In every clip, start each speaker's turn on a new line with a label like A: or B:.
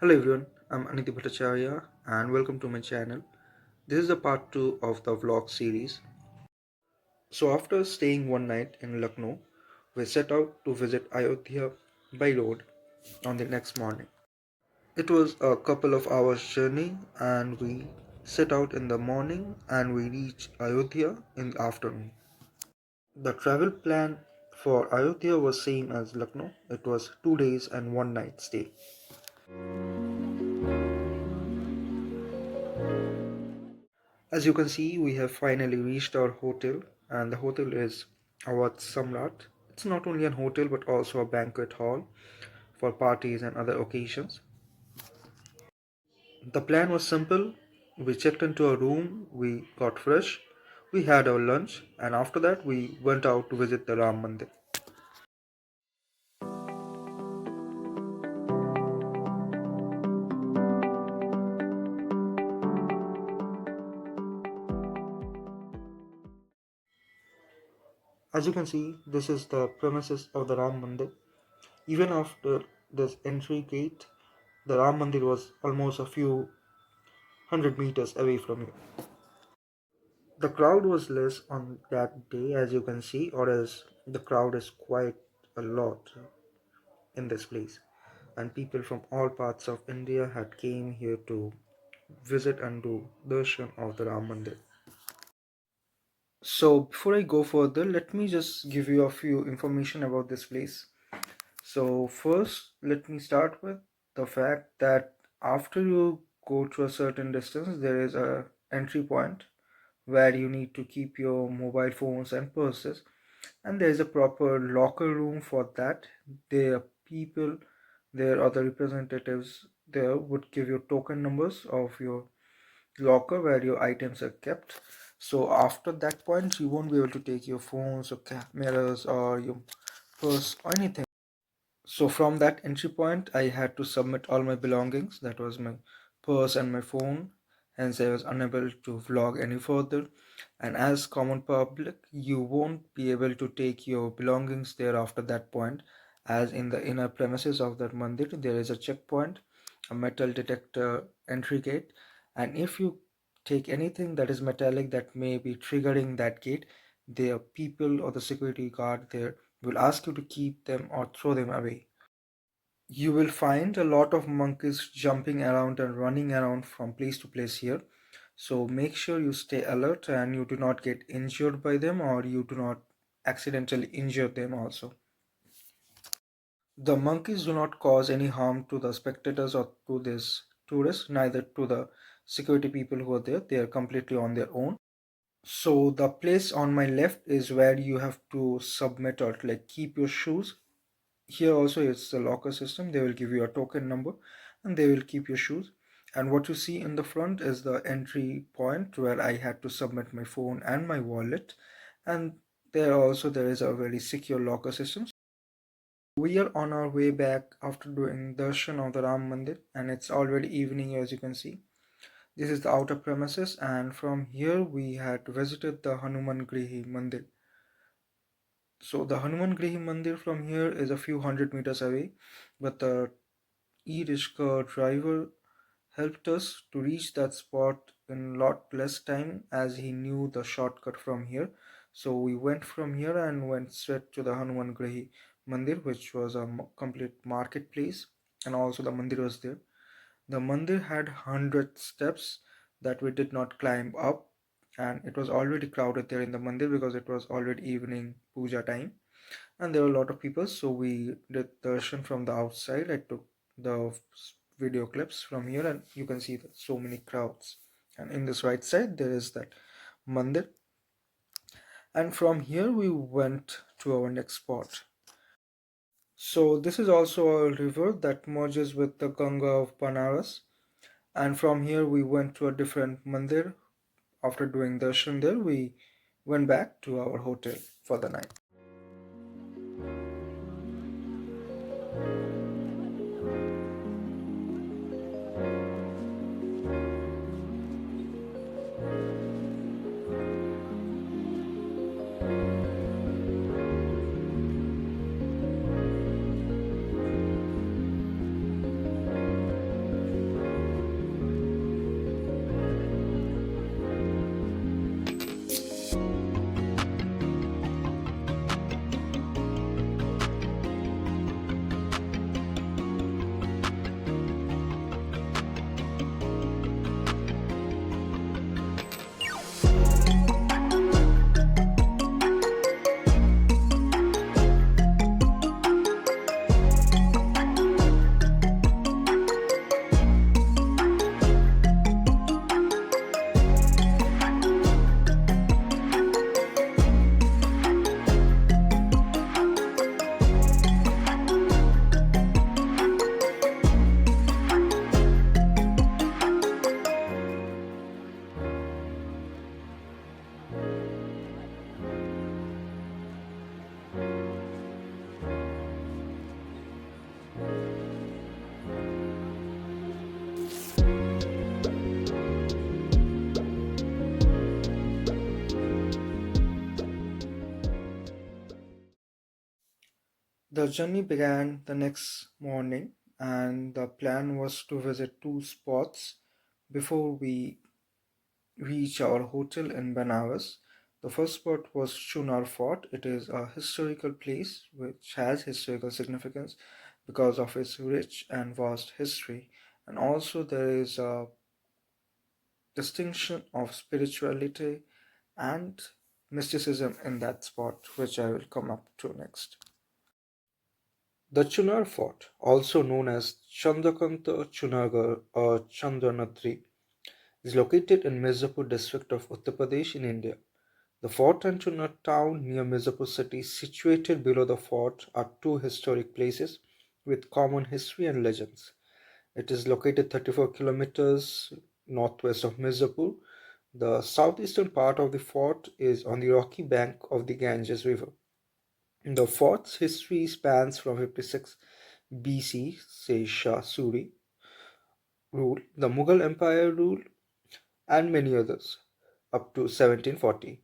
A: Hello everyone, I'm Aniti Bhattacharya and welcome to my channel. This is the part 2 of the vlog series. So after staying one night in Lucknow, we set out to visit Ayodhya by road on the next morning. It was a couple of hours journey and we set out in the morning and we reached Ayodhya in the afternoon. The travel plan for Ayodhya was same as Lucknow. It was 2 days and 1 night stay. As you can see, we have finally reached our hotel, and the hotel is Awadh Samrat. It's not only an hotel but also a banquet hall for parties and other occasions. The plan was simple. We checked into a room, we got fresh, we had our lunch, and after that, we went out to visit the Ram Mandir. As you can see, this is the premises of the Ram Mandir. Even after this entry gate, the Ram Mandir was almost a few hundred meters away from you. The crowd was less on that day, as you can see, or as the crowd is quite a lot in this place, and people from all parts of India had came here to visit and do darshan of the Ram Mandir. So before I go further, let me just give you a few information about this place. So first, let me start with the fact that after you go to a certain distance, there is a entry point where you need to keep your mobile phones and purses, and there is a proper locker room for that. There are people there, or the representatives there would give you token numbers of your locker where your items are kept. So after that point you won't be able to take your phones or cameras or your purse or anything. So from that entry point, I had to submit all my belongings. That was my purse and my phone. Hence, I was unable to vlog any further. And as common public, you won't be able to take your belongings there after that point. As in the inner premises of that mandir, there is a checkpoint, a metal detector entry gate. And if you take anything that is metallic that may be triggering that gate, the people or the security guard there will ask you to keep them or throw them away. You will find a lot of monkeys jumping around and running around from place to place here. So make sure you stay alert and you do not get injured by them or you do not accidentally injure them also. The monkeys do not cause any harm to the spectators or to this tourists, neither to the security people who are there. They are completely on their own. So the place on my left is where you have to submit or like keep your shoes. Here also it's the locker system. They will give you a token number and they will keep your shoes. And what you see in the front is the entry point where I had to submit my phone and my wallet. And there is a very secure locker system. We are on our way back after doing darshan of the Ram Mandir, and it's already evening, as you can see. This is the outer premises, and from here we had visited the Hanuman Grihi Mandir. So the Hanuman Grihi Mandir from here is a few hundred meters away, but the e-rickshaw driver helped us to reach that spot in lot less time as he knew the shortcut from here. So we went from here and went straight to the Hanuman Grihi Mandir, which was a complete marketplace, and also the mandir was there. The mandir had 100 steps that we did not climb up, and it was already crowded there in the mandir because it was already evening puja time and there were a lot of people. So we did darshan from the outside. I took the video clips from here, and you can see that so many crowds. And in this right side, there is that mandir. And from here, we went to our next spot. So this is also a river that merges with the Ganga of Benaras. And from here, we went to a different mandir. After doing darshan there, we went back to our hotel for the night. The journey began the next morning, and the plan was to visit two spots before we reach our hotel in Benaras. The first spot was Chunar Fort. It is a historical place which has historical significance because of its rich and vast history. And also, there is a distinction of spirituality and mysticism in that spot, which I will come up to next. The Chunar Fort, also known as Chandrakanta Chunagar or Chandranatri, is located in Mirzapur district of Uttar Pradesh in India. The fort and Chunar town near Mirzapur city, situated below the fort, are two historic places with common history and legends. It is located 34 kilometers northwest of Mirzapur. The southeastern part of the fort is on the rocky bank of the Ganges River. The fort's history spans from 56 BC, say Shah Suri rule, the Mughal Empire rule, and many others, up to 1740.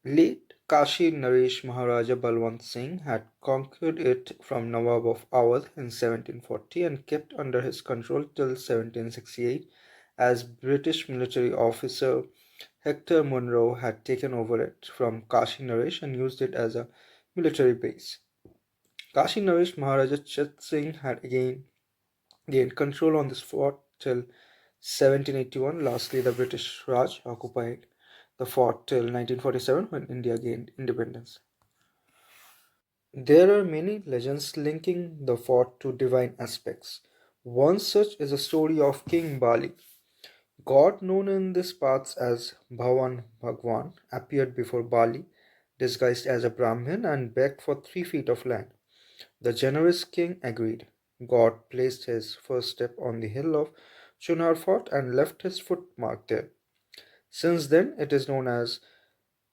A: Late Kashi Naresh Maharaja Balwant Singh had conquered it from Nawab of Awadh in 1740 and kept under his control till 1768, as British military officer Hector Munro had taken over it from Kashi Naresh and used it as a military base. Kashi Naresh Maharaja Chit Singh had again gained control on this fort till 1781. Lastly, the British Raj occupied the fort till 1947 when India gained independence. There are many legends linking the fort to divine aspects. One such is a story of King Bali. God, known in these parts as Bhavan Bhagwan, appeared before Bali, disguised as a Brahmin, and begged for 3 feet of land. The generous king agreed. God placed his first step on the hill of Chunar Fort and left his footmark there. Since then, it is known as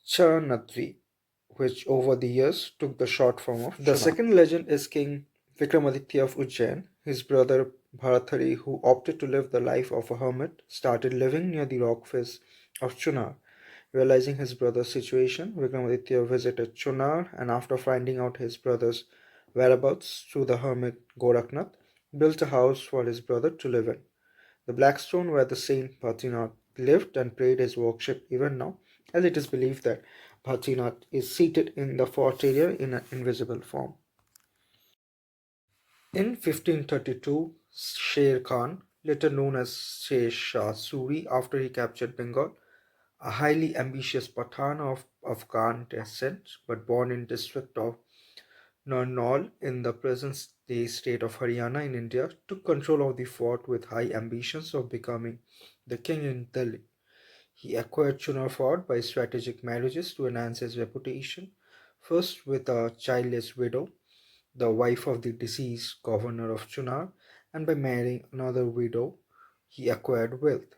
A: Charanatri, which over the years took the short form of The Chunar. Second legend is King Vikramaditya of Ujjain. His brother Bharathari, who opted to live the life of a hermit, started living near the rock face of Chunar. Realizing his brother's situation, Vikramaditya visited Chunar and, after finding out his brother's whereabouts through the hermit Goraknath, built a house for his brother to live in. The black stone where the saint Bhatrinath lived and prayed is worshipped even now, as it is believed that Bhatrinath is seated in the fort area in an invisible form. In 1532, Sher Khan, later known as Sher Shah Suri after he captured Bengal, a highly ambitious Pathan of Afghan descent but born in district of Narnaul in the present-day state of Haryana in India, took control of the fort with high ambitions of becoming the king in Delhi. He acquired Chunar Fort by strategic marriages to enhance his reputation, first with a childless widow, the wife of the deceased governor of Chunar, and by marrying another widow, he acquired wealth.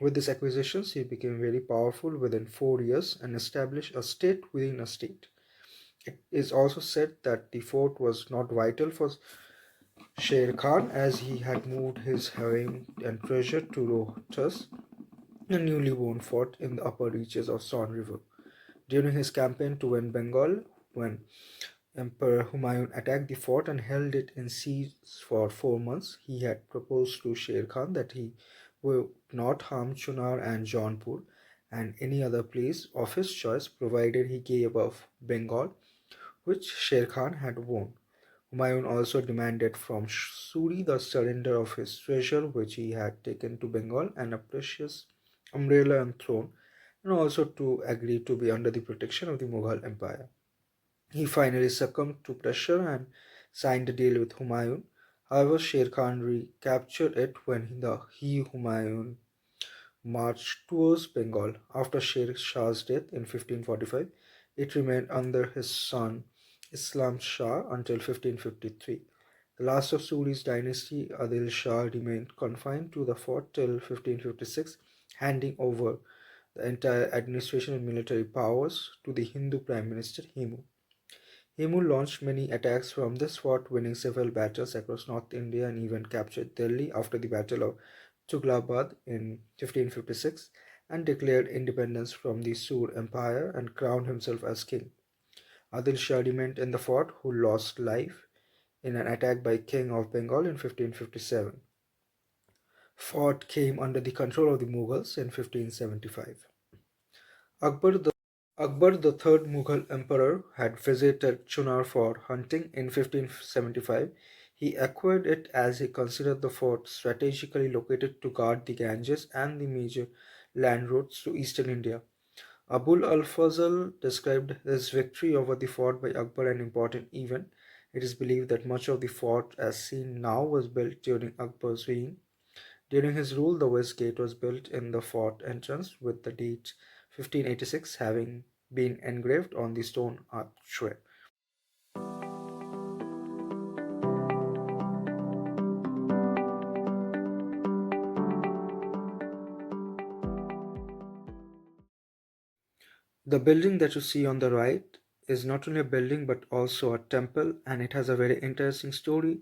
A: With these acquisitions, he became very powerful within 4 years and established a state within a state. It is also said that the fort was not vital for Sher Khan, as he had moved his harem and treasure to Rohtas, a newly won fort in the upper reaches of Son River. During his campaign to win Bengal, when Emperor Humayun attacked the fort and held it in siege for 4 months, he had proposed to Sher Khan that he would not harm Chunar and Jaunpur and any other place of his choice, provided he gave up Bengal, which Sher Khan had won. Humayun also demanded from Suri the surrender of his treasure, which he had taken to Bengal, and a precious umbrella and throne, and also to agree to be under the protection of the Mughal Empire. He finally succumbed to pressure and signed a deal with Humayun. However, Sher Khan recaptured it when Humayun marched towards Bengal. After Sher Shah's death in 1545, it remained under his son Islam Shah until 1553. The last of Suri's dynasty, Adil Shah, remained confined to the fort till 1556, handing over the entire administration and military powers to the Hindu Prime Minister Hemu. Hemu launched many attacks from this fort, winning several battles across North India and even captured Delhi after the Battle of Tughlaqabad in 1556 and declared independence from the Sur Empire and crowned himself as king. Adil Shah remained in the fort, who lost life in an attack by King of Bengal in 1557. Fort came under the control of the Mughals in 1575. Akbar the Akbar, the third Mughal emperor, had visited Chunar Fort hunting in 1575. He acquired it as he considered the fort strategically located to guard the Ganges and the major land routes to eastern India. Abul al-Fazl described his victory over the fort by Akbar an important event. It is believed that much of the fort as seen now was built during Akbar's reign. During his rule, the west gate was built in the fort entrance, with the date 1586 having been engraved on the stone archway. The building that you see on the right is not only a building but also a temple, and it has a very interesting story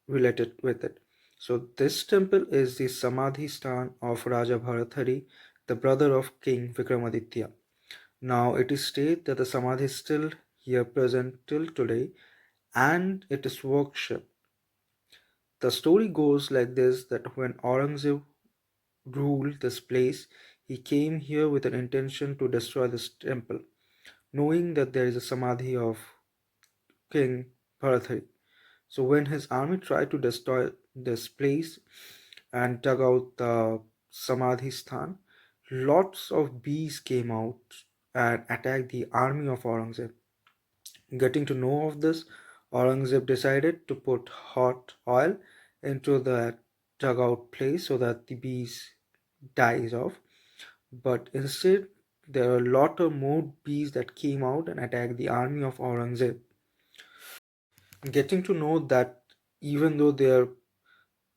A: related with it. So, this temple is the Samadhi Stan of Raja Bharathari, the brother of King Vikramaditya. Now, it is stated that the Samadhi is still here present till today and it is worshipped. The story goes like this, that when Aurangzeb ruled this place, he came here with an intention to destroy this temple, knowing that there is a Samadhi of King Bharathari. So when his army tried to destroy this place and dug out the Samadhi Sthan, lots of bees came out and attacked the army of Aurangzeb. Getting to know of this, Aurangzeb decided to put hot oil into the dugout place so that the bees dies off. But instead, there are a lot of more bees that came out and attacked the army of Aurangzeb. Getting to know that even though they are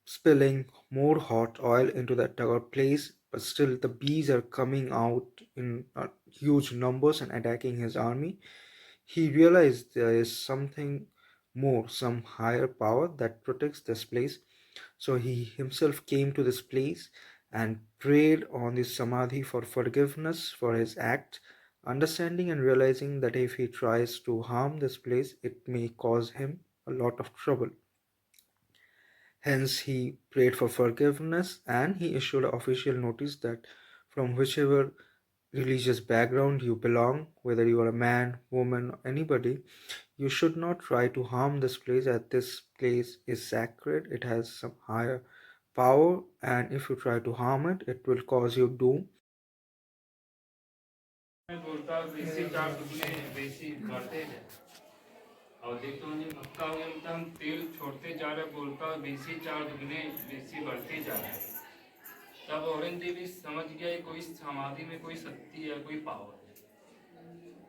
A: spilling more hot oil into that dugout place, but still the bees are coming out in huge numbers and attacking his army. He realized there is something more, some higher power that protects this place. So he himself came to this place and prayed on the Samadhi for forgiveness for his act, understanding and realizing that if he tries to harm this place, it may cause him a lot of trouble. Hence, he prayed for forgiveness and he issued an official notice that from whichever religious background you belong, whether you are a man, woman, or anybody, you should not try to harm this place, as this place is sacred, it has some higher power, and if you try to harm it, it will cause you doom.
B: मैं बोलता वैसे चार दुगने वैसे बढ़ते जाए और देखता हूँ जब भक्का हो गया बोलता हम तेल छोड़ते जा रहे बोलता वैसे चार दुगने वैसे बढ़ते जा रहे तब औरंगजेब भी समझ गया कोई समाधि में कोई शक्ति है कोई पावर है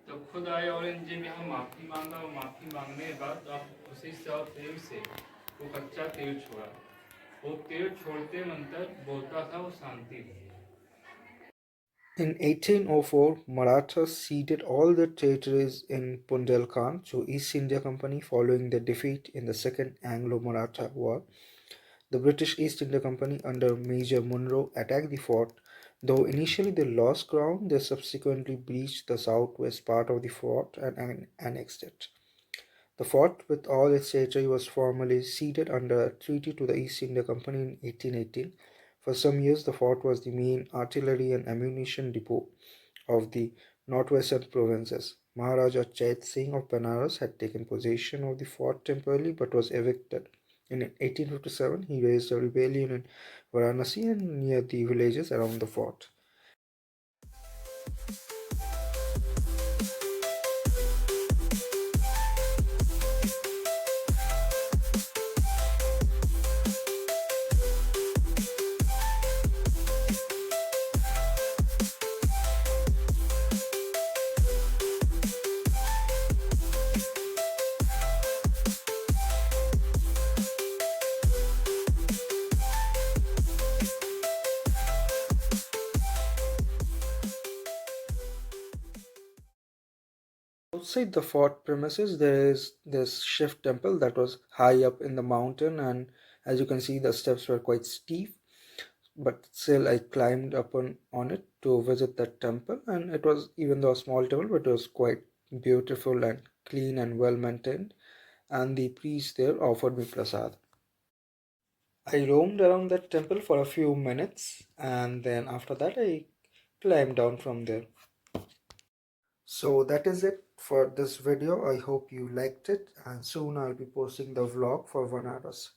B: तो खुद आए औरंगजेब यहाँ माफी मांगा और माफी मांगने के बाद अब उसी तेल से वो कच्चा तेल छोड़ा वो तेल छोड़ते मंत्र बोलता था वो शांति थी
A: In 1804, Marathas ceded all their territories in Bundelkhand to East India Company following their defeat in the Second Anglo-Maratha War. The British East India Company under Major Munro attacked the fort. Though initially they lost ground, they subsequently breached the southwest part of the fort and annexed it. The fort, with all its territory, was formally ceded under a treaty to the East India Company in 1818. For some years, the fort was the main artillery and ammunition depot of the northwestern provinces. Maharaja Chait Singh of Benaras had taken possession of the fort temporarily but was evicted. In 1857, he raised a rebellion in Varanasi and near the villages around the fort. Outside the fort premises, there is this Shiv temple that was high up in the mountain, and as you can see, the steps were quite steep. But still, I climbed up on it to visit that temple, and it was, even though a small temple, but it was quite beautiful and clean and well maintained, and the priest there offered me prasad. I roamed around that temple for a few minutes, and then after that I climbed down from there. So that is it for this video. I hope you liked it, and soon I'll be posting the vlog for Benaras.